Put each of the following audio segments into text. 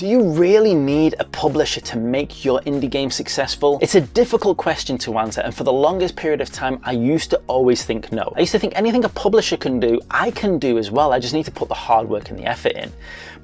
Do you really need a publisher to make your indie game successful? It's a difficult question to answer, and for the longest period of time, I used to always think no. I used to think anything a publisher can do, I can do as well. I just need to put the hard work and the effort in.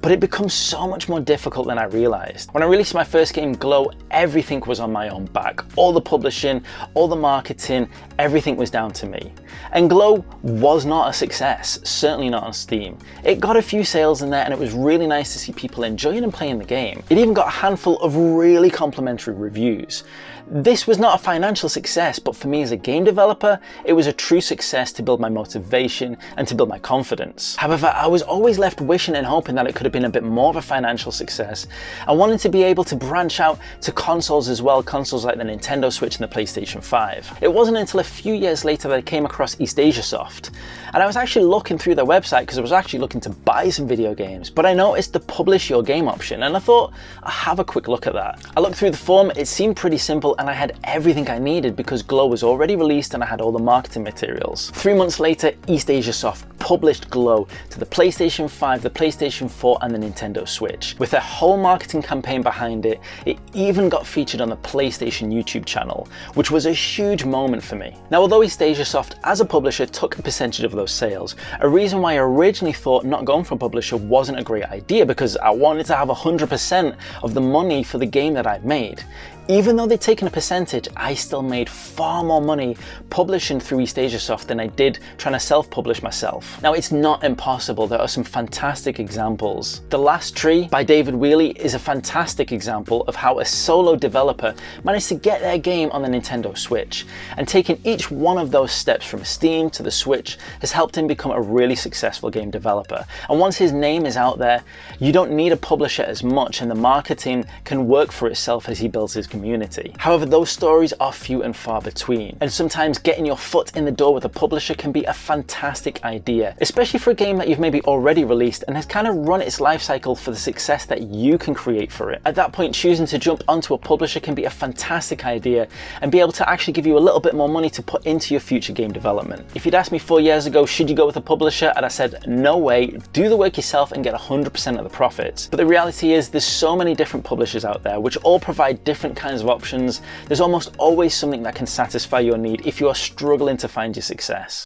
But it becomes so much more difficult than I realized. When I released my first game, Glow, everything was on my own back. All the publishing, all the marketing, everything was down to me. And Glow was not a success, certainly not on Steam. It got a few sales in there, and it was really nice to see people enjoying and playing the game. It even got a handful of really complimentary reviews. This was not a financial success, but for me as a game developer, it was a true success to build my motivation and to build my confidence. However, I was always left wishing and hoping that it could have been a bit more of a financial success. I wanted to be able to branch out to consoles as well, consoles like the Nintendo Switch and the PlayStation 5. It wasn't until a few years later that I came across EastAsiaSoft, and I was actually looking through their website because I was actually looking to buy some video games, but I noticed the publish your game option, and I thought I'll have a quick look at that. I looked through the form, it seemed pretty simple, and I had everything I needed because Glow was already released and I had all the marketing materials. 3 months later, EastAsiaSoft published Glow to the PlayStation 5, the PlayStation 4 and the Nintendo Switch. With their whole marketing campaign behind it, it even got featured on the PlayStation YouTube channel, which was a huge moment for me. Now, although EastAsiaSoft as a publisher took a percentage of those sales, a reason why I originally thought not going for a publisher wasn't a great idea because I wanted to have 100% of the money for the game that I'd made. Even though they'd taken a percentage, I still made far more money publishing through EastAsiaSoft than I did trying to self-publish myself. Now, it's not impossible. There are some fantastic examples. The Last Tree by David Wheely is a fantastic example of how a solo developer managed to get their game on the Nintendo Switch, and taking each one of those steps from Steam to the Switch has helped him become a really successful game developer. And once his name is out there, you don't need a publisher as much, and the marketing can work for itself as he builds his community. However, those stories are few and far between, and sometimes getting your foot in the door with a publisher can be a fantastic idea, especially for a game that you've maybe already released and has kind of run its life cycle for the success that you can create for it. At that point, choosing to jump onto a publisher can be a fantastic idea and be able to actually give you a little bit more money to put into your future game development. If you'd asked me 4 years ago, should you go with a publisher, and I said, no way, do the work yourself and get 100% of the profits. But the reality is there's so many different publishers out there which all provide different kinds of options. There's almost always something that can satisfy your need if you are struggling to find your success.